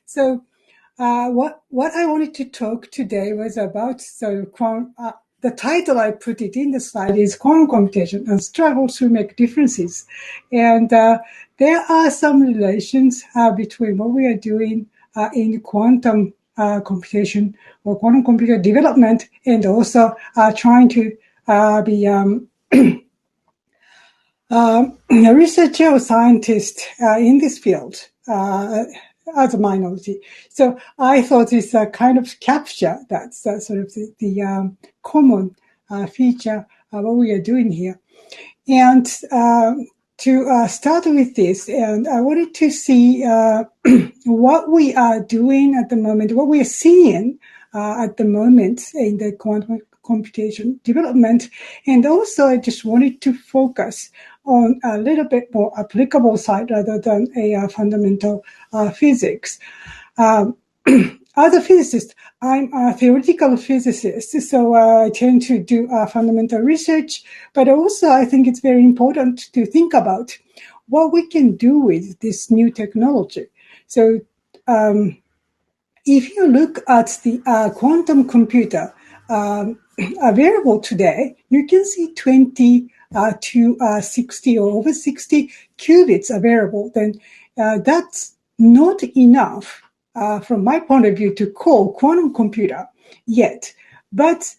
So what I wanted to talk today was about the title I put it in the slide is Quantum Computation and Struggle to Make Differences. And there are some relations between what we are doing in quantum computation or quantum computer development and also trying to be a researcher or scientist in this field as a minority. So I thought it's a kind of capture that's sort of the common feature of what we are doing here. And to start with this, and I wanted to see what we are doing at the moment, what we are seeing at the moment in the quantum computation development. And also I just wanted to focus on a little bit more applicable side rather than a fundamental physics. As a physicist, I'm a theoretical physicist, so I tend to do fundamental research, but also I think it's very important to think about what we can do with this new technology. So if you look at the quantum computer available today, you can see 20 to 60 or over 60 qubits available. Then that's not enough from my point of view to call quantum computer yet. But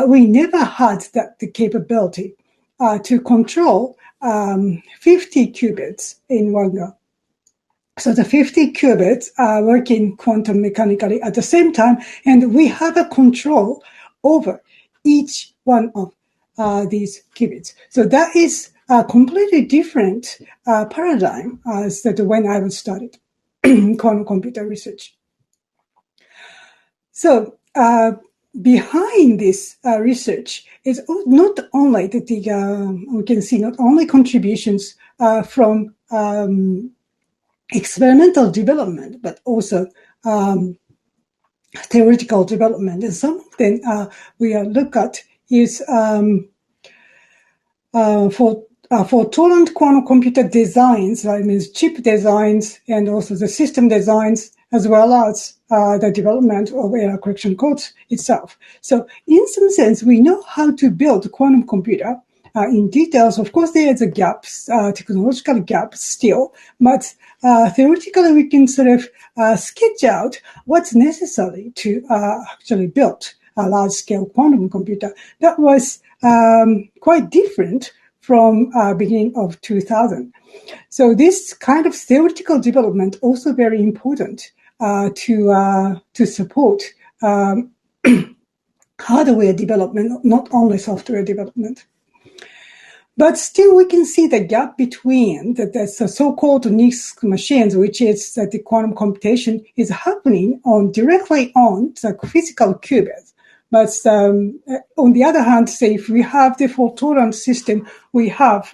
we never had the capability to control 50 qubits in one go. So the 50 qubits are working quantum mechanically at the same time, and we have a control over each one of these qubits. So that is a completely different paradigm as that when I was started quantum computer research. So behind this research is not only that we can see not only contributions from experimental development, but also theoretical development. And some of them we look at is for tolerant quantum computer designs, that means chip designs and also the system designs, as well as the development of error correction codes itself. So in some sense, we know how to build a quantum computer in details. Of course, there is a gaps, technological gaps still, but theoretically, we can sort of sketch out what's necessary to actually build a large-scale quantum computer. That was quite different from beginning of 2000. So this kind of theoretical development also very important to support hardware development, not only software development. But still, we can see the gap between the so-called NISQ machines, which is that the quantum computation is happening directly on the physical qubits. But on the other hand, say if we have the fault-tolerant system, we have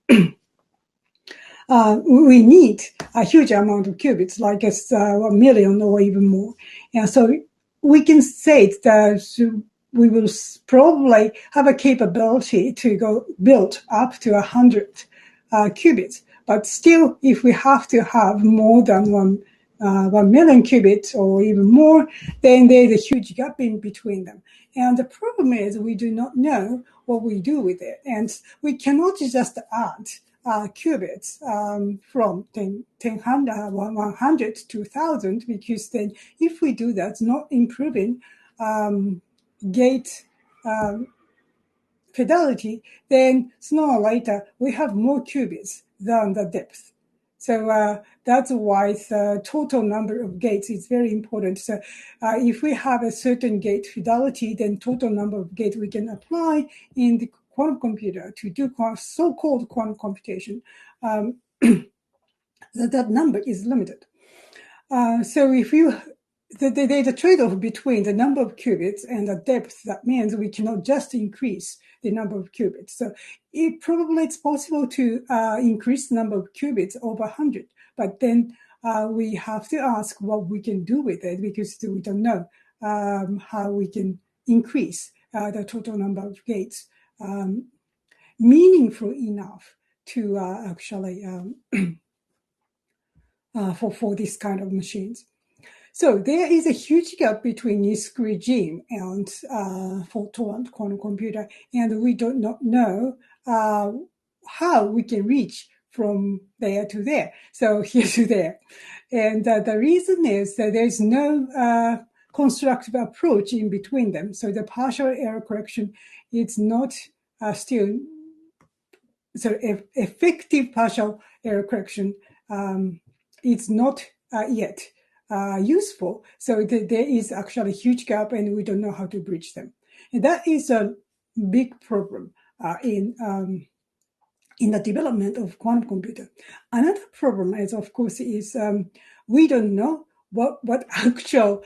we need a huge amount of qubits, like 1 million or even more. And so we can say that we will probably have a capability to go build up to 100 qubits. But still, if we have to have more than 1 million qubits or even more, then there's a huge gap in between them. And the problem is we do not know what we do with it. And we cannot just add qubits from 100 to 1,000, because then if we do that, it's not improving gate fidelity, then sooner or later we have more qubits than the depth. So that's why the total number of gates is very important. So if we have a certain gate fidelity, then total number of gates we can apply in the quantum computer to do so-called quantum computation, that number is limited. So if you there's a trade-off between the number of qubits and the depth. That means we cannot just increase the number of qubits. So it's possible to increase the number of qubits over 100, but then we have to ask what we can do with it, because we don't know how we can increase the total number of gates meaningful enough to actually for this kind of machines. So there is a huge gap between NISQ regime and fault-tolerant quantum computer, and we do not know how we can reach from there to there. So here to there. And the reason is that there is no constructive approach in between them. So the partial error correction is not still, so effective partial error correction is not yet useful. So there is actually a huge gap and we don't know how to bridge them. And that is a big problem in the development of quantum computer. Another problem is, of course, is we don't know what actual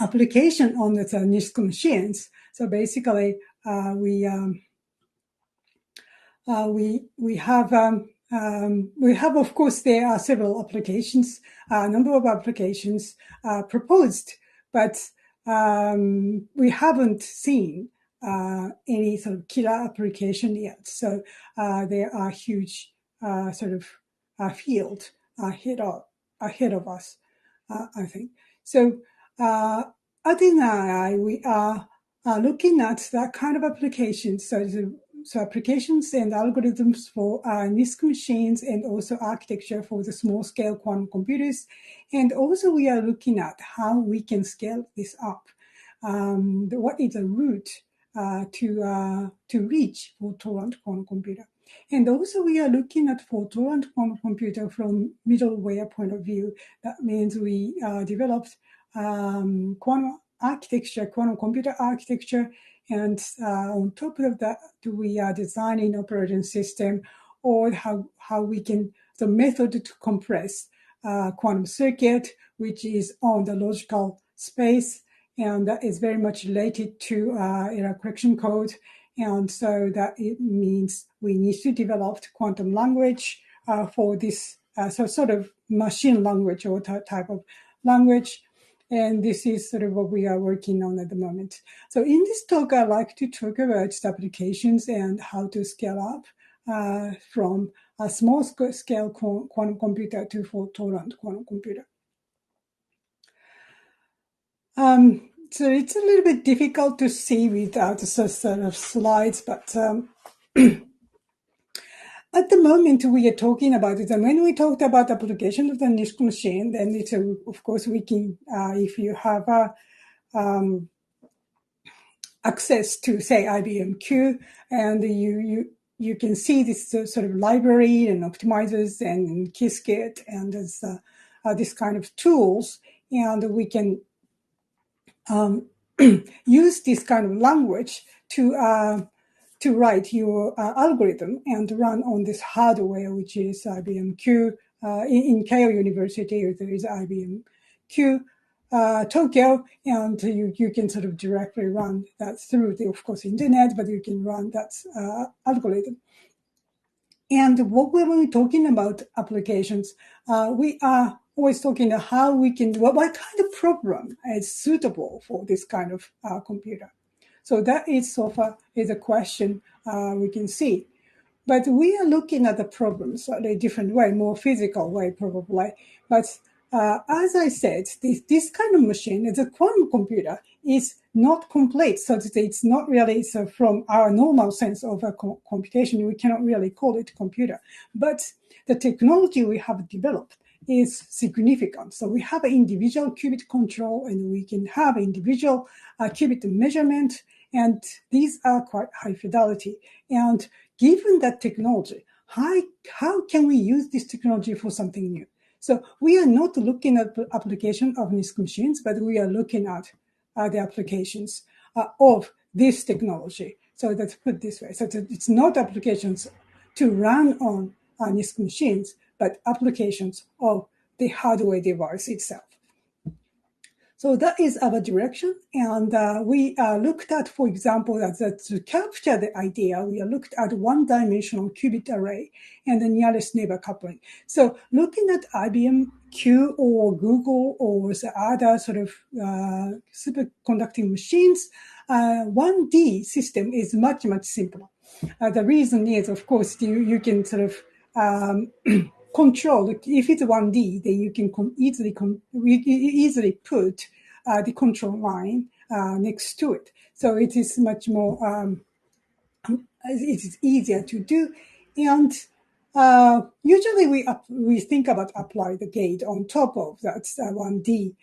application on the NISQ machines. So basically, we have, of course, there are several applications, a number of applications proposed, but we haven't seen any sort of killer application yet. So there are huge sort of field ahead of us, I think. So Adina, we are looking at that kind of applications. So applications and algorithms for NISQ machines and also architecture for the small-scale quantum computers. And also we are looking at how we can scale this up. What is the route to reach fault-tolerant quantum computer? And also we are looking at fault-tolerant quantum computer from middleware point of view. That means we developed quantum architecture, quantum computer architecture, and on top of that, we are designing operating system or how we can, the method to compress quantum circuit, which is on the logical space, and that is very much related to error correction code. And so that it means we need to develop quantum language for this, so sort of machine language or type of language. And this is sort of what we are working on at the moment. So in this talk, I'd like to talk about applications and how to scale up from a small scale quantum computer to fault-tolerant quantum computer. So it's a little bit difficult to see without sort of slides, but at the moment, we are talking about it. And when we talked about application of the NISQ machine, then it's of course, we can, if you have access to, say, IBM Q, and you can see this sort of library and optimizers and Qiskit and this kind of tools, and we can use this kind of language to write your algorithm and run on this hardware, which is IBM Q. In Keio University, there is IBM Q Tokyo, and you can sort of directly run that through the, of course, internet, but you can run that algorithm. And when we're talking about applications, we are always talking about how we can, what kind of program is suitable for this kind of computer. So that is so far is a question we can see. But we are looking at the problems in a different way, more physical way probably. But as I said, this kind of machine, the quantum computer, is not complete. So it's not really, so from our normal sense of a computation, we cannot really call it a computer. But the technology we have developed is significant. So we have an individual qubit control, and we can have individual qubit measurement, and these are quite high fidelity. And given that technology, how can we use this technology for something new? So we are not looking at the application of NISQ machines, but we are looking at the applications of this technology. So let's put it this way. So it's not applications to run on NISQ machines, but applications of the hardware device itself. So that is our direction. And we looked at, for example, that to capture the idea, we looked at one-dimensional qubit array and the nearest neighbor coupling. So looking at IBM Q or Google or the other sort of superconducting machines, 1D system is much, much simpler. The reason is, of course, you can sort of control. If it's 1D, then you can easily put the control line next to it. So it is much more, it is easier to do. And usually we think about apply the gate on top of that 1D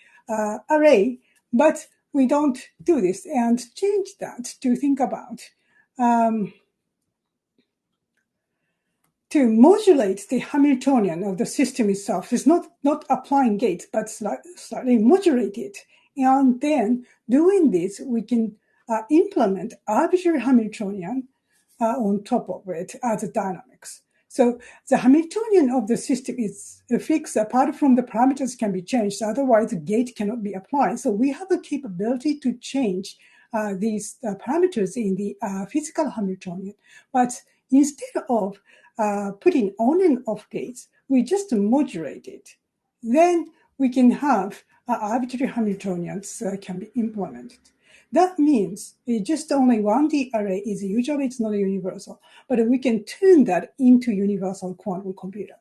array, but we don't do this and change that to think about to modulate the Hamiltonian of the system itself. It's not applying gates, but slightly modulate it. And then doing this, we can implement arbitrary Hamiltonian on top of it as a dynamics. So the Hamiltonian of the system is fixed apart from the parameters can be changed. Otherwise, the gate cannot be applied. So we have the capability to change these parameters in the physical Hamiltonian. But instead of putting on and off gates, we just modulate it. Then we can have arbitrary Hamiltonians can be implemented. That means just only 1D array is usually it's not universal, but we can turn that into universal quantum computer.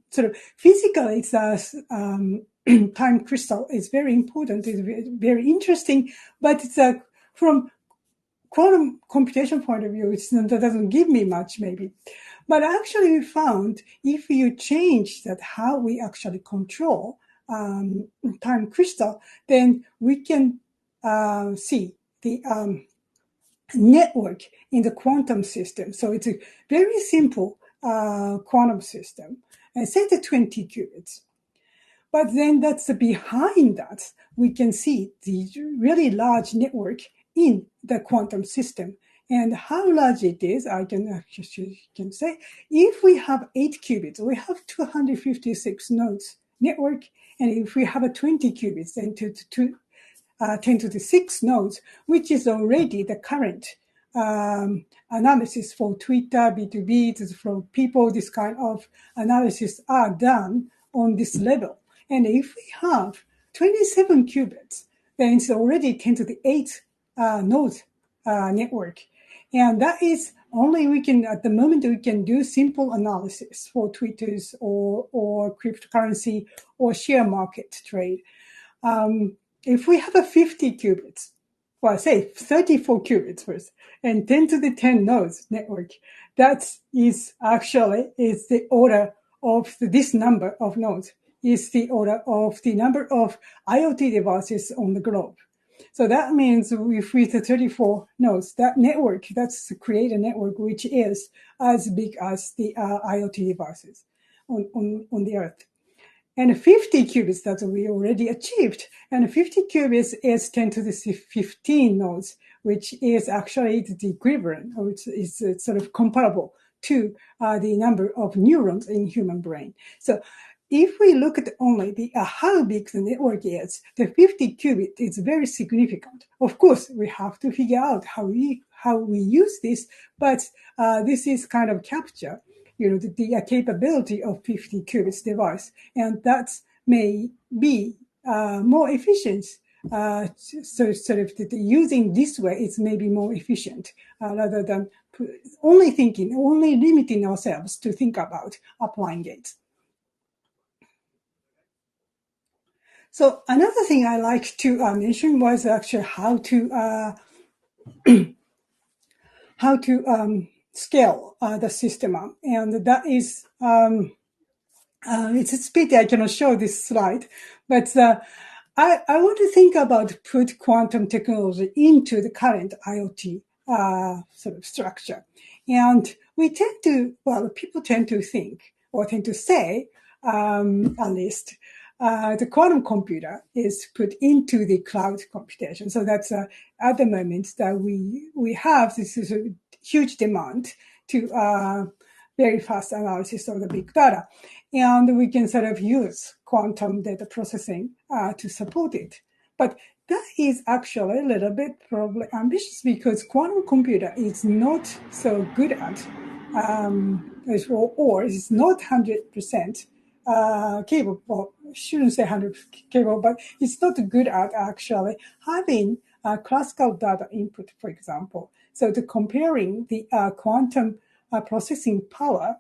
Sort of physically, it's time crystal is very important, it's very interesting, but it's from quantum computation point of view, that doesn't give me much maybe. But actually we found if you change that how we actually control time crystal, then we can see the network in the quantum system. So it's a very simple quantum system, and say the 20 qubits. But then that's behind that, we can see the really large network in the quantum system. And how large it is, I can actually say, if we have 8 qubits, we have 256 nodes network. And if we have a 20 qubits, then 10 to the 6 nodes, which is already the current analysis for Twitter, B2B, from people, this kind of analysis are done on this level. And if we have 27 qubits, then it's already 10 to the 8 node network. And that is only we can, at the moment, we can do simple analysis for Twitters or cryptocurrency or share market trade. If we have a 50 qubits, well, say 34 qubits first, and 10 to the 10 nodes network, that is actually is the order of this number of nodes, is the order of the number of IoT devices on the globe. So that means if we have 34 nodes, that network, that's create a network which is as big as the IoT devices on the Earth. And 50 qubits that we already achieved. And 50 qubits is 10 to the 15 nodes, which is actually the equivalent, or it's sort of comparable to the number of neurons in human brain. So if we look at only the how big the network is, the 50 qubit is very significant. Of course, we have to figure out how we use this, but this is kind of capture, the capability of 50 qubits device, and that may be more efficient. So sort of using this way, it's maybe more efficient rather than only limiting ourselves to think about applying gates. So another thing I like to mention was actually how to scale the system up, and that is it's a pity I cannot show this slide, but I want to think about put quantum technology into the current IoT sort of structure, and people tend to think or tend to say, at least. The quantum computer is put into the cloud computation. So that's at the moment that we have this is a huge demand to very fast analysis of the big data. And we can sort of use quantum data processing to support it. But that is actually a little bit probably ambitious because quantum computer is not so good at, or is not 100% capable, shouldn't say 100 capable, but it's not good at actually having classical data input, for example. So comparing the quantum processing power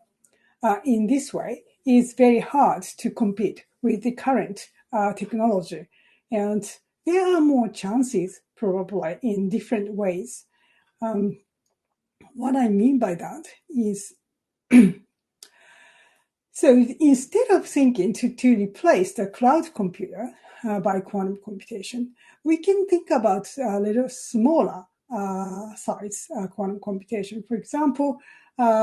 in this way is very hard to compete with the current technology. And there are more chances probably in different ways. What I mean by that is, so instead of thinking to replace the cloud computer by quantum computation, we can think about a little smaller size quantum computation. For example,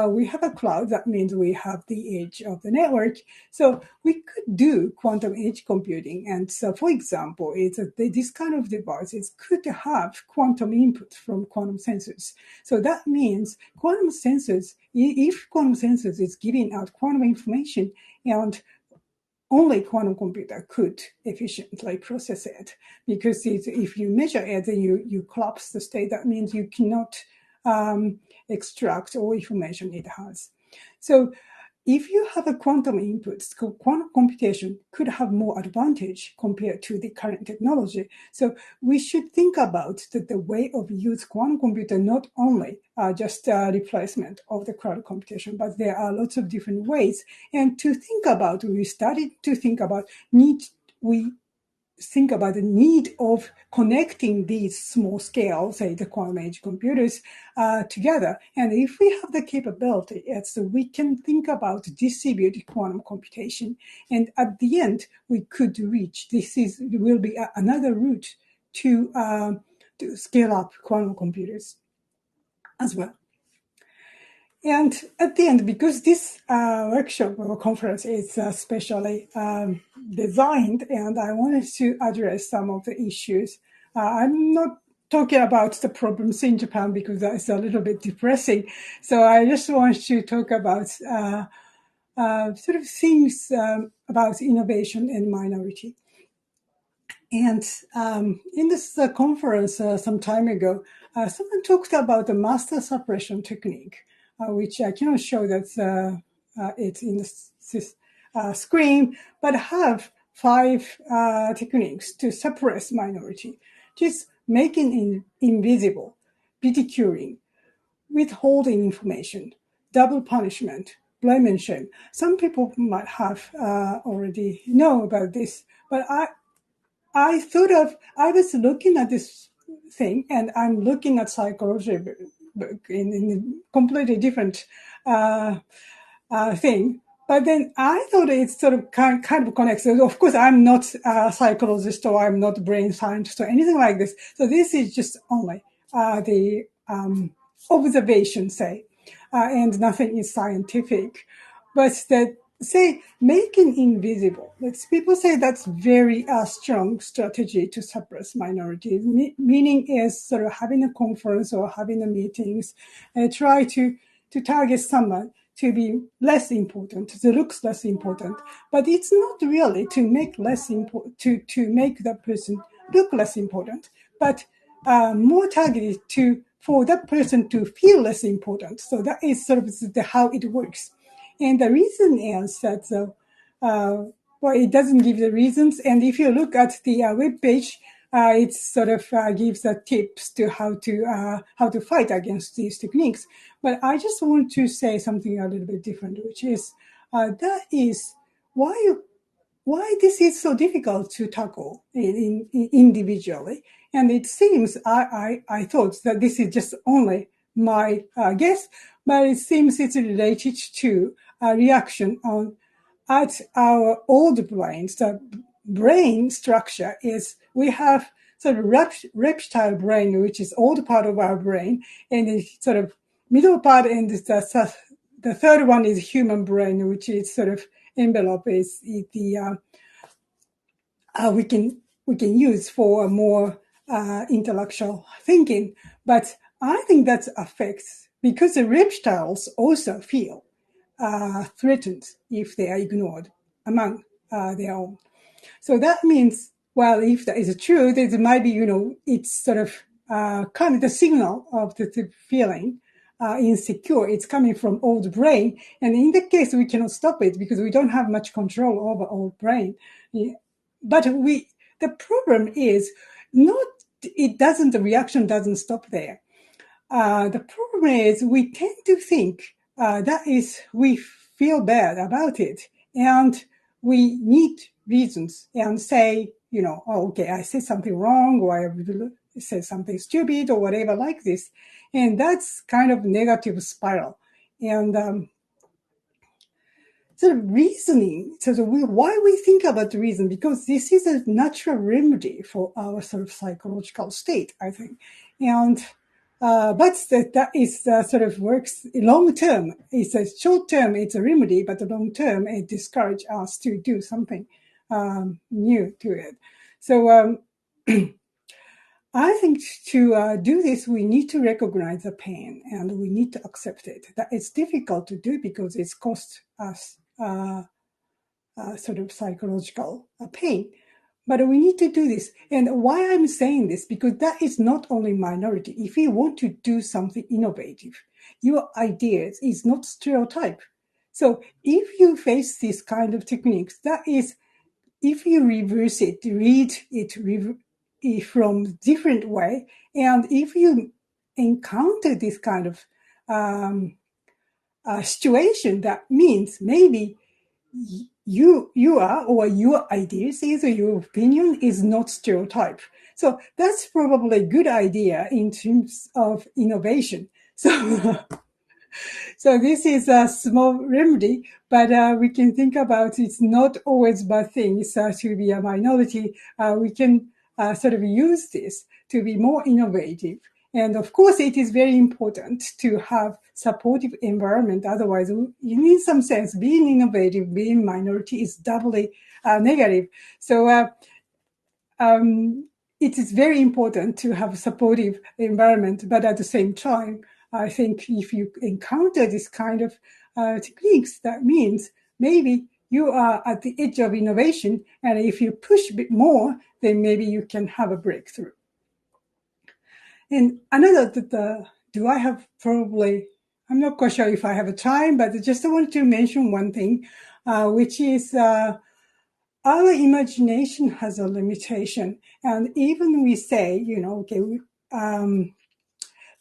we have a cloud. That means we have the edge of the network. So we could do quantum edge computing. And so, for example, this kind of devices could have quantum input from quantum sensors. So that means quantum sensors, if quantum sensors is giving out quantum information, and only quantum computer could efficiently process it, because if you measure it and you collapse the state, that means you cannot extract all information it has. So if you have a quantum input, quantum computation could have more advantage compared to the current technology. So we should think about the way of use quantum computer, not only just a replacement of the cloud computation, but there are lots of different ways. And to think about, we started to think about think about the need of connecting these small scale, say the quantum edge computers together. And if we have the capability, we can think about distributed quantum computation. And at the end, we could reach, will be another route to scale up quantum computers as well. And at the end, because this workshop or conference is specially designed, and I wanted to address some of the issues. I'm not talking about the problems in Japan because that's a little bit depressing. So I just want to talk about sort of things about innovation and minority. And in this conference some time ago, someone talked about the master suppression technique, which I cannot show that it's in the screen, but have 5 techniques to suppress minority, just making invisible, ridiculing, withholding information, double punishment, blame and shame. Some people might have already know about this, but I was looking at this thing, and I'm looking at psychology book in a completely different thing. But then I thought it's sort of kind of connects. So of course, I'm not a psychologist, or I'm not a brain scientist or anything like this. So this is just only the observation, say, and nothing is scientific. But that, say, making invisible. People say that's very strong strategy to suppress minorities. Meaning is sort of having a conference or having a meetings, and try to target someone to be less important, to looks less important. But it's not really to make less important, to make that person look less important, but more targeted for that person to feel less important. So that is sort of how it works. And the reason is that, well, it doesn't give the reasons. And if you look at the web page, it sort of gives tips to how to fight against these techniques. But I just want to say something a little bit different, which is that is why this is so difficult to tackle individually. And it seems I thought that this is just only my guess, but it seems it's related to a reaction at our old brains. The brain structure is, we have sort of reptile brain, which is old part of our brain, and the sort of middle part, and the third one is human brain, which is sort of envelope is the we can use for more intellectual thinking. But I think that affects, because the reptiles also feel threatened if they are ignored among their own. So that means, well, if that is true, there might be, it's sort of kind of the signal of the feeling insecure. It's coming from old brain. And in that case, we cannot stop it because we don't have much control over old brain. Yeah. But the problem is not, the reaction doesn't stop there. The problem is we tend to think that is, we feel bad about it. and we need reasons and say, oh, okay, I said something wrong, or I said something stupid, or whatever like this. And that's kind of negative spiral. And sort of reasoning, why we think about the reason, because this is a natural remedy for our sort of psychological state, I think. And but that is sort of works long term. It's a short term, it's a remedy, but the long term, it discourages us to do something new to it. So I think to do this, we need to recognize the pain and we need to accept it. That it's difficult to do because it's cost us sort of psychological pain. But we need to do this. And why I'm saying this, because that is not only minority. If you want to do something innovative, your ideas is not stereotype. So if you face this kind of techniques, that is, if you reverse it, read it from different way, and if you encounter this kind of situation, that means maybe you are, or your ideas, either your opinion is not stereotype. So that's probably a good idea in terms of innovation. So so this is a small remedy, but we can think about it's not always bad things to be a minority. We can sort of use this to be more innovative. And of course, it is very important to have supportive environment. Otherwise, in some sense, being innovative, being minority is doubly negative. So it is very important to have a supportive environment, but at the same time, I think if you encounter this kind of techniques, that means maybe you are at the edge of innovation, and if you push a bit more, then maybe you can have a breakthrough. And another, do I have probably, I'm not quite sure if I have a time, but I just want to mention one thing, which is our imagination has a limitation. And even we say, okay,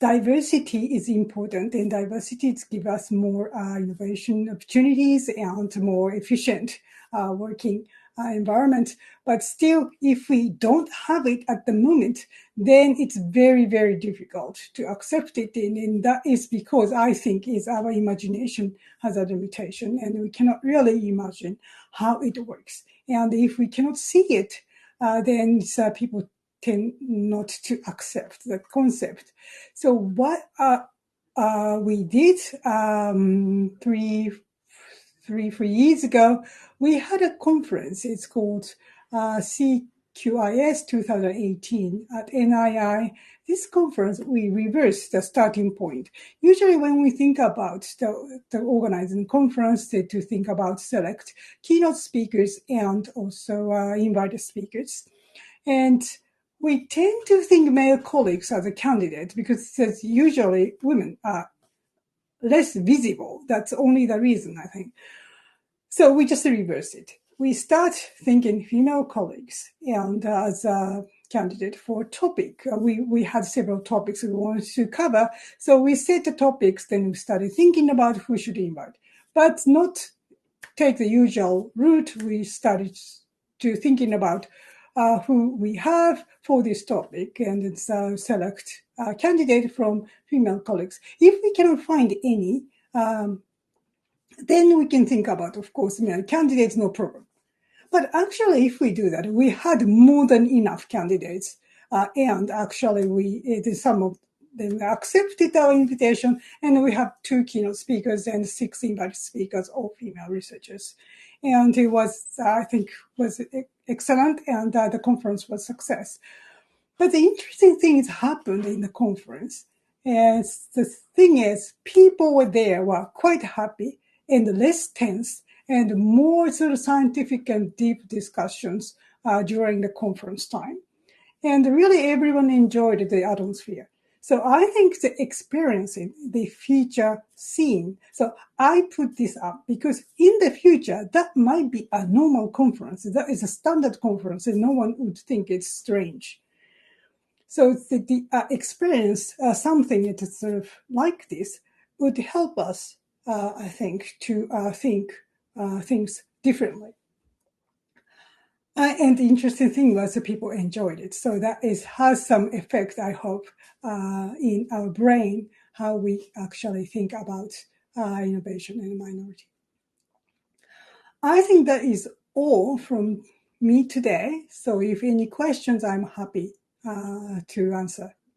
diversity is important, and diversity gives us more innovation opportunities and more efficient working environment. But still, if we don't have it at the moment, then it's very, very difficult to accept it. And that is because I think is our imagination has a limitation, and we cannot really imagine how it works. And if we cannot see it, then people tend not to accept that concept. So what we did 4 years ago, we had a conference. It's called CQIS 2018 at NII. This conference, we reversed the starting point. Usually when we think about the organizing conference, to think about select keynote speakers and also invited speakers. And we tend to think male colleagues as a candidate because there's usually women are less visible. That's only the reason, I think. So we just reverse it. We start thinking female colleagues and as a candidate for a topic. We had several topics we wanted to cover. So we set the topics, then we started thinking about who should invite. But not take the usual route. We started to thinking about who we have for this topic, and it's select a candidate from female colleagues. If we cannot find any, then we can think about, of course, male candidates, no problem. But actually, if we do that, we had more than enough candidates, and actually, some of them accepted our invitation, and we have 2 keynote speakers and 6 invited speakers, all female researchers. And it was, I think, was excellent, and the conference was a success. But the interesting things happened in the conference. And the thing is, people were there, were quite happy and less tense, and more sort of scientific and deep discussions during the conference time. And really everyone enjoyed the atmosphere. So I think the experiencing the future scene. So I put this up because in the future, that might be a normal conference. That is a standard conference and no one would think it's strange. So the experience something that is sort of like this would help us, I think, to think things differently. And the interesting thing was that people enjoyed it. So that has some effect, I hope, in our brain, how we actually think about innovation in a minority. I think that is all from me today. So if any questions, I'm happy to answer.